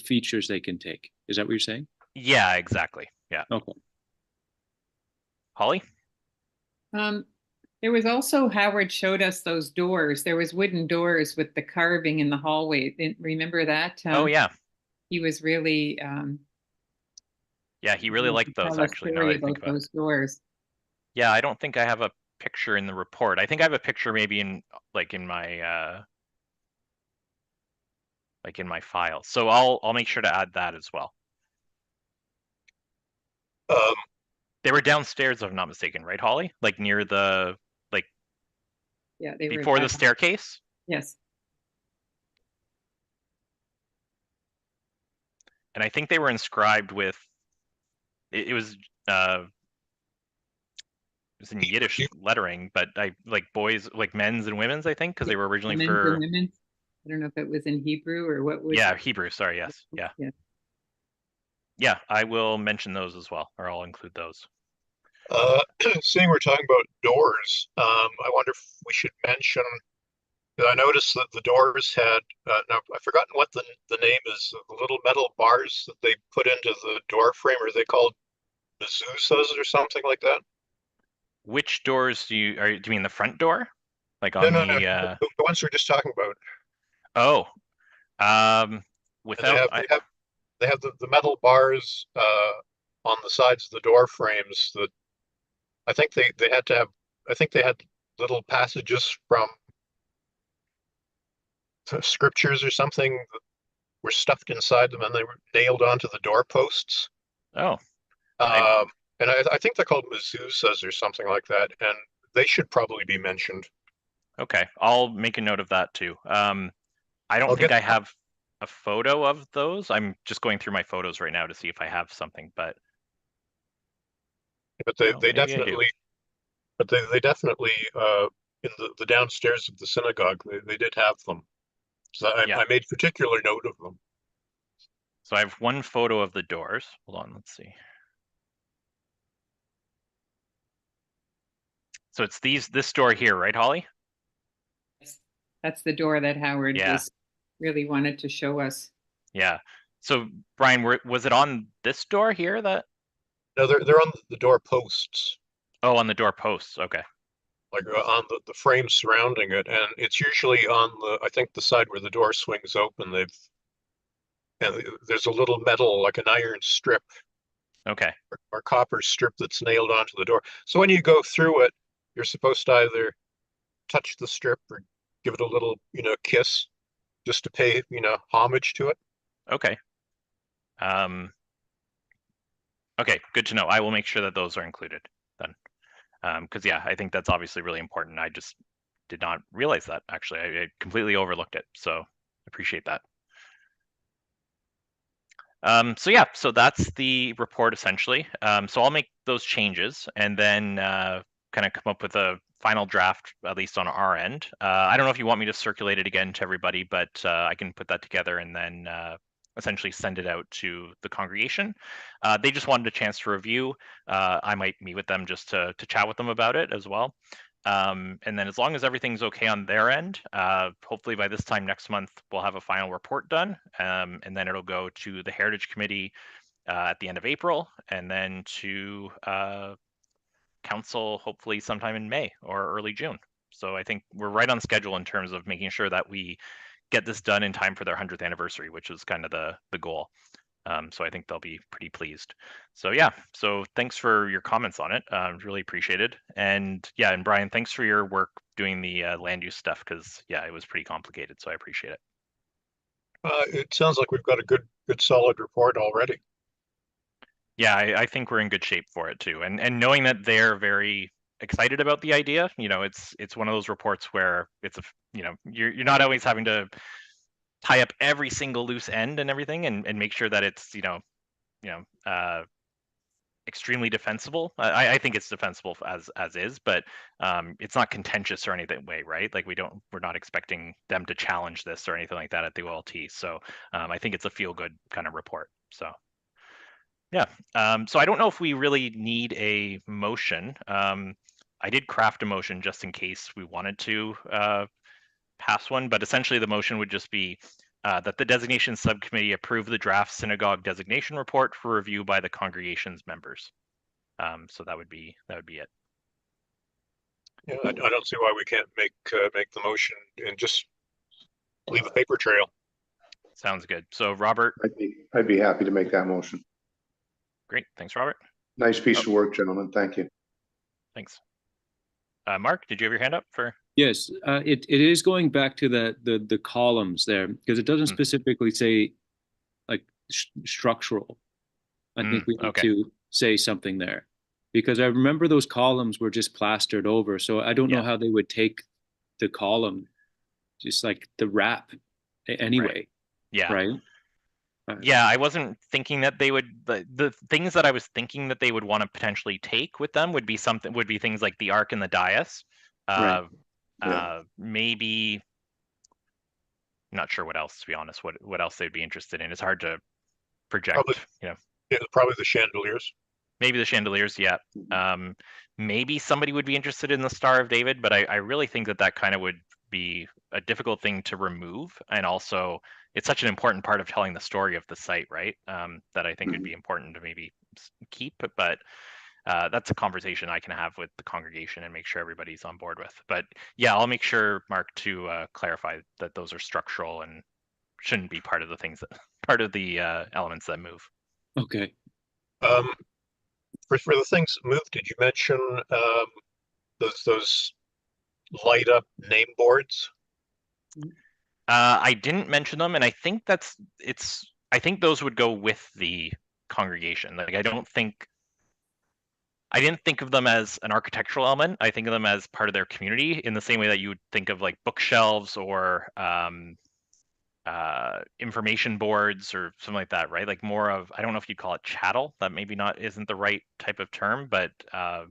features they can take. Is that what you're saying? Yeah, exactly. Yeah. Okay. Holly? There was also, Howard showed us those doors. There was wooden doors with the carving in the hallway. Remember that? Oh yeah. He was really Yeah, he really liked those, tell a actually, now that story I think about about it. those doors. Yeah, I don't think I have a picture in the report. I think I have a picture maybe in my file. So I'll make sure to add that as well. Um, They were downstairs, if I'm not mistaken, right, Holly? Like near the Yeah, they were before the staircase? Yes. And I think they were inscribed with it was in Yiddish lettering, but I like boys, like men's and women's, I think, because they were originally Men's for and women's. I don't know if it was in Hebrew or what was. Yeah, Hebrew. Sorry, yes, yeah. Yeah, I will mention those as well, or I'll include those. Seeing we're talking about doors, I wonder if we should mention. I noticed that the doors had, now I've forgotten what the name is, the little metal bars that they put into the door frame. Are they called mezuzahs or something like that? Which doors do you mean the front door? Like No, on no, no. the The ones we're just talking about. oh, And without they have the metal bars on the sides of the door frames that I think they had to have. I think they had little passages from scriptures or something that were stuffed inside them, and they were nailed onto the doorposts. oh, Um, and I think they're called mezuzahs or something like that, and they should probably be mentioned. okay, I'll make a note of that too. I don't I'll think get, I have a photo of those. I'm just going through my photos right now to see if I have something, but but no, they maybe I do. definitely, but they definitely in the downstairs of the synagogue they did have them. So Yeah. I made particular note of them. So I have one photo of the doors. Hold on, let's see. So it's this door here, right, Holly? That's the door that Howard Yeah. was really wanted to show us. Yeah. So Brian, was it on this door here that? No, they're on the door posts, Oh, on the door posts. Okay. like on the frame surrounding it, and it's usually on I think the side where the door swings open. And there's a little metal, like an iron strip Okay. or copper strip that's nailed onto the door. So when you go through it, you're supposed to either touch the strip or give it a little, kiss just to pay, homage to it. Okay. Okay, good to know. I will make sure that those are included then. Because yeah, I think that's obviously really important. I just did not realize that, actually. I completely overlooked it, so appreciate that. So yeah, so that's the report essentially. So I'll make those changes and then kind of come up with a final draft, at least on our end. I don't know if you want me to circulate it again to everybody, but I can put that together and then essentially send it out to the congregation. They just wanted a chance to review. I might meet with them just to chat with them about it as well. And then as long as everything's okay on their end, hopefully by this time next month, we'll have a final report done. And then it'll go to the Heritage Committee at the end of April, and then to Council hopefully sometime in May or early June. So I think we're right on schedule in terms of making sure that we get this done in time for their 100th anniversary, which is kind of the goal. So I think they'll be pretty pleased. So yeah, so thanks for your comments on it. Really appreciated. And yeah, and Brian, thanks for your work doing the land use stuff, because yeah, it was pretty complicated. So I appreciate it. It sounds like we've got a good solid report already. Yeah, I think we're in good shape for it too. And knowing that they're very excited about the idea, it's one of those reports where it's you're not always having to tie up every single loose end and everything, and make sure that it's extremely defensible. I think it's defensible as is, but it's not contentious or anything way, right? Like we're not expecting them to challenge this or anything like that at the OLT. So I think it's a feel good kind of report. So yeah. So I don't know if we really need a motion. I did craft a motion just in case we wanted to pass one, but essentially the motion would just be that the designation subcommittee approve the draft synagogue designation report for review by the congregation's members. So that would be it. Yeah, I don't see why we can't make the motion and just leave a paper trail. Sounds good. So Robert, I'd be happy to make that motion. great. Thanks, Robert. Nice piece of work, gentlemen. Thank you. Thanks. Mark, did you have your hand up for? Yes, it is going back to the columns there, because it doesn't specifically say like structural. I think we need to say something there, because I remember those columns were just plastered over. So I don't know how they would take the column, just like the wrap anyway. Right. Yeah. Right. Yeah, I wasn't thinking that they would. The things that I was thinking that they would want to potentially take with them would be things like the ark and the dais. Right. Maybe, not sure what else, to be honest. What else they'd be interested in? It's hard to project. Probably the chandeliers. Maybe the chandeliers, yeah. Maybe somebody would be interested in the Star of David, but I really think that kind of would be a difficult thing to remove, and also it's such an important part of telling the story of the site, right? That I think would be important to maybe keep, but that's a conversation I can have with the congregation and make sure everybody's on board with. But yeah, I'll make sure, Mark, to clarify that those are structural and shouldn't be part of the things part of the elements that move. Okay. For the things that moved, did you mention those light up name boards? I didn't mention them, and I think I think those would go with the congregation. Like I didn't think of them as an architectural element. I think of them as part of their community, in the same way that you would think of like bookshelves or information boards or something like that, right? Like more of, I don't know if you'd call it chattel. That maybe isn't the right type of term, but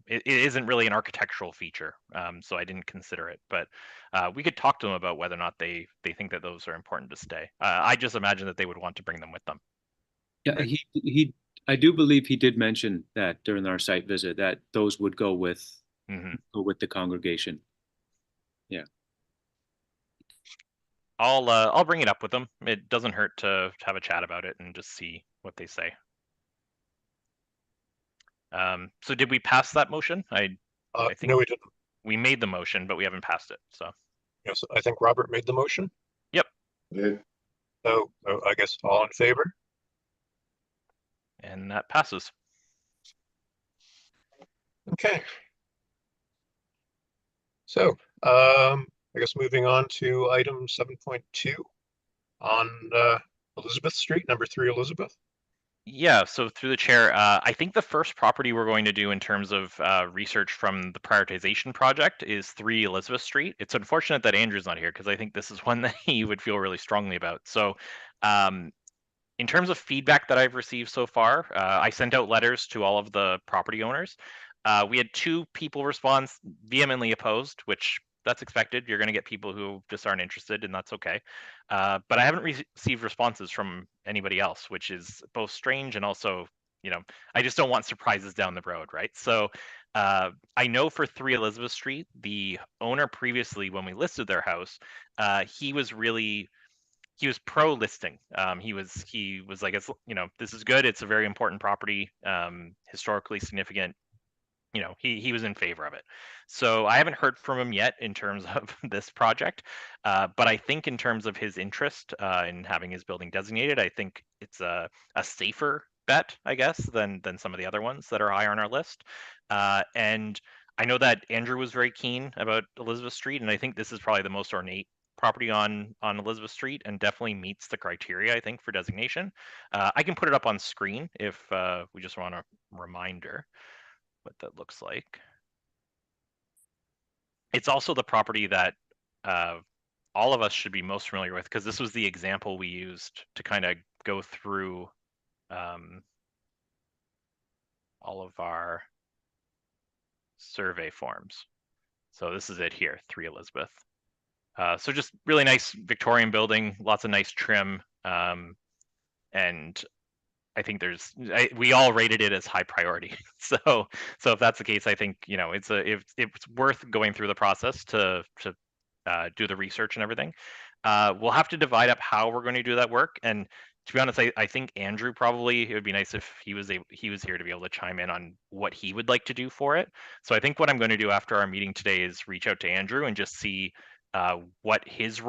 it isn't really an architectural feature. So I didn't consider it, but we could talk to them about whether or not they think that those are important to stay. I just imagine that they would want to bring them with them. Yeah, I do believe he did mention that during our site visit, that those would go with the congregation. Yeah. I'll bring it up with them. It doesn't hurt to have a chat about it and just see what they say. So did we pass that motion? I think no, we didn't. We made the motion, but we haven't passed it. So yes, I think Robert made the motion. Yep. Did. So I guess all in favor. And that passes. Okay. So I guess moving on to item 7.2 on Elizabeth Street, number 3 Elizabeth. Yeah, so through the chair, I think the first property we're going to do in terms of research from the prioritization project is 3 Elizabeth Street. It's unfortunate that Andrew's not here because I think this is one that he would feel really strongly about. So, um, in terms of feedback that I've received so far, I sent out letters to all of the property owners. We had 2 people respond vehemently opposed, which that's expected. You're going to get people who just aren't interested, and that's okay. But I haven't received responses from anybody else, which is both strange and also, I just don't want surprises down the road, right? So I know for 3 Elizabeth Street, the owner previously, when we listed their house, he was really he was pro listing. He was like, this is good. It's a very important property, historically significant. He was in favor of it. So I haven't heard from him yet in terms of this project, but I think in terms of his interest in having his building designated, I think it's a safer bet, I guess, than some of the other ones that are higher on our list. And I know that Andrew was very keen about Elizabeth Street, and I think this is probably the most ornate property on Elizabeth Street, and definitely meets the criteria, I think, for designation. I can put it up on screen if we just want a reminder what that looks like. It's also the property that all of us should be most familiar with, because this was the example we used to kind of go through all of our survey forms. So this is it here, 3 Elizabeth. So just really nice Victorian building, lots of nice trim, and I think we all rated it as high priority. So if that's the case, I think it's worth going through the process to do the research and everything. We'll have to divide up how we're going to do that work. And to be honest, I think Andrew, probably it would be nice if he was here to be able to chime in on what he would like to do for it. So I think what I'm going to do after our meeting today is reach out to Andrew and just see what he'd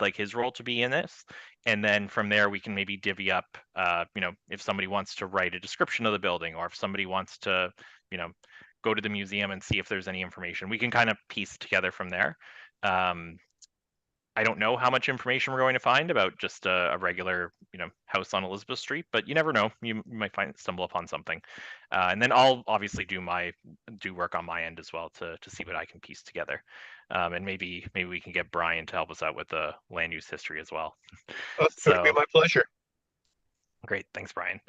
like his role to be in this, and then from there we can maybe divvy up. If somebody wants to write a description of the building, or if somebody wants to, go to the museum and see if there's any information, we can kind of piece together from there. I don't know how much information we're going to find about just a regular, house on Elizabeth Street, but you never know. You might stumble upon something, and then I'll obviously do work on my end as well to see what I can piece together, and maybe we can get Brian to help us out with the land use history as well. It's going to be my pleasure. Great, thanks, Brian.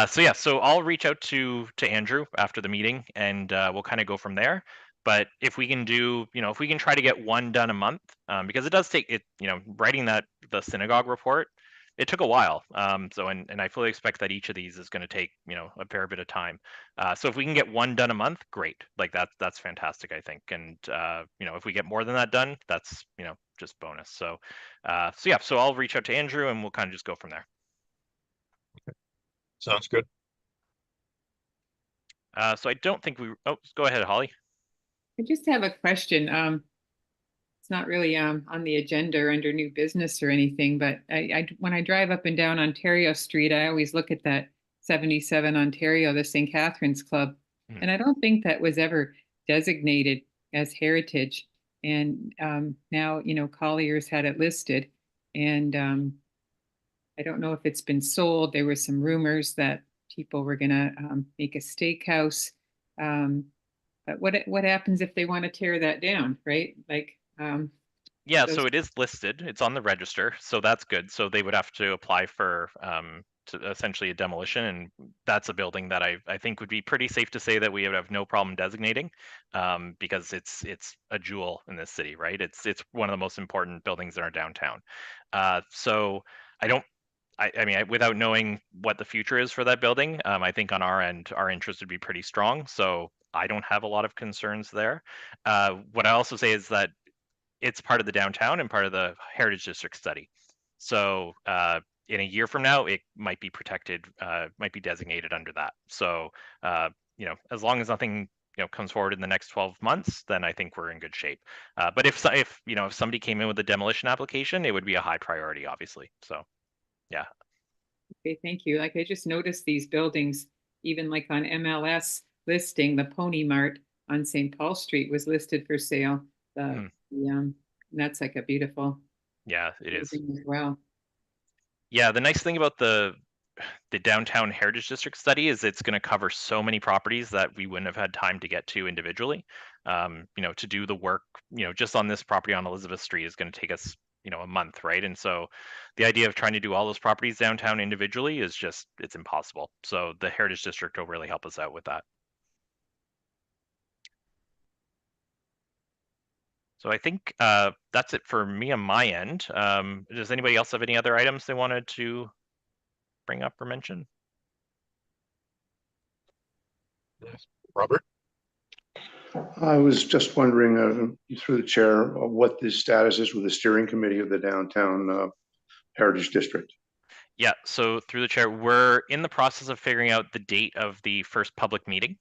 So I'll reach out to Andrew after the meeting, and we'll kind of go from there. But if we can if we can try to get one done a month, because it does take it, writing the synagogue report, it took a while. And I fully expect that each of these is going to take, a fair bit of time. So if we can get one done a month, great. Like that's fantastic, I think. And if we get more than that done, that's just bonus. So I'll reach out to Andrew, and we'll kind of just go from there. Sounds good. So I don't think oh, go ahead, Holly. I just have a question. It's not really on the agenda or under new business or anything, but when I drive up and down Ontario Street, I always look at that 77 Ontario, the St. Catharines Club, and I don't think that was ever designated as heritage. And now, Collier's had it listed, and I don't know if it's been sold. There were some rumors that people were going to make a steakhouse. But what happens if they want to tear that down, right? Like, yeah, so it is listed. It's on the register, so that's good. So they would have to apply for to essentially a demolition, and that's a building that I think would be pretty safe to say that we would have no problem designating, because it's a jewel in this city, right? It's one of the most important buildings in our downtown. So I don't. I mean, without knowing what the future is for that building, I think on our end, our interest would be pretty strong. So I don't have a lot of concerns there. What I also say is that it's part of the downtown and part of the Heritage District study. So in a year from now, it might be protected, might be designated under that. So as long as nothing comes forward in the next 12 months, then I think we're in good shape. But if somebody came in with a demolition application, it would be a high priority, obviously. So yeah. Okay, thank you. Like, I just noticed these buildings, even like on MLS listing, the Pony Mart on St. Paul Street was listed for sale. That's like a beautiful it is as well. Yeah, the nice thing about the the downtown heritage district study is it's going to cover so many properties that we wouldn't have had time to get to individually. To do the work, just on this property on Elizabeth Street is going to take us, a month, right? And so the idea of trying to do all those properties downtown individually is just, it's impossible. So the heritage district will really help us out with that. So I think that's it for me on my end. Does anybody else have any other items they wanted to bring up or mention? Robert? I was just wondering, through the chair, what the status is with the steering committee of the downtown Heritage District. Yeah, so through the chair, we're in the process of figuring out the date of the first public meeting.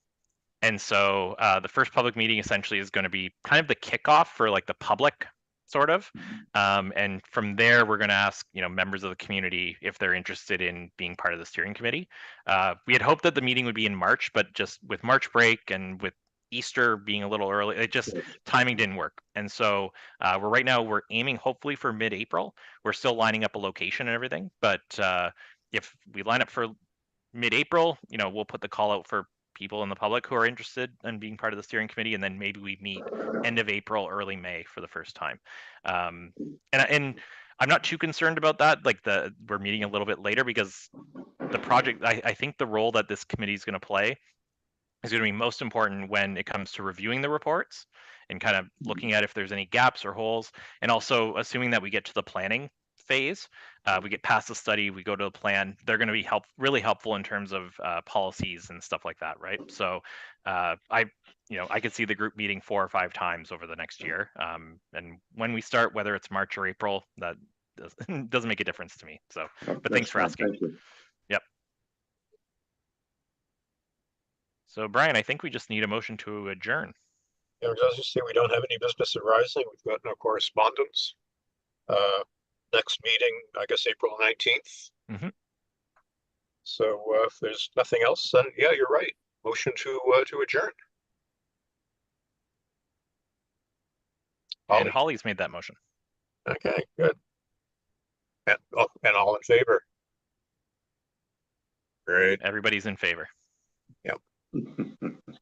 And so the first public meeting essentially is going to be kind of the kickoff for like the public, sort of. And from there, we're going to ask, members of the community if they're interested in being part of the steering committee. We had hoped that the meeting would be in March, but just with March break and with Easter being a little early, it just timing didn't work. And so right now we're aiming hopefully for mid-April. We're still lining up a location and everything, but if we line up for mid-April, we'll put the call out for people in the public who are interested in being part of the steering committee, and then maybe we meet end of April, early May for the first time. And I'm not too concerned about that. Like we're meeting a little bit later because the project, I think the role that this committee is going to play is going to be most important when it comes to reviewing the reports and kind of looking at if there's any gaps or holes, and also assuming that we get to the planning phase, we get past the study, we go to the plan. They're going to be really helpful in terms of policies and stuff like that, right? So I could see the group meeting 4 or 5 times over the next year, and when we start, whether it's March or April, that doesn't make a difference to me. So, but thanks for asking. Thank you. Yep. So Brian, I think we just need a motion to adjourn. Yeah, as you say, we don't have any business arising. We've got no correspondence. Next meeting, I guess, April 19th. Mm-hmm. So if there's nothing else, then yeah, you're right. Motion to adjourn. And Holly's made that motion. Okay, good. And all in favor? Great. Everybody's in favor. Yep.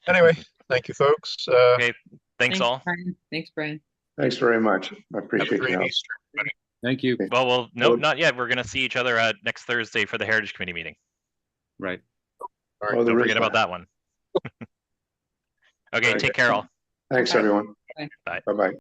Anyway, thank you, folks. Okay, thanks all. Brian. Thanks, Brian. Thanks very much. I appreciate Have a your great help. Easter, everybody. Thank you. Well, no, not yet. We're going to see each other next Thursday for the Heritage Committee meeting. Right. All right. Don't forget about that one. Okay, take care all. Thanks, Bye. everyone. Bye. Bye. Bye-bye.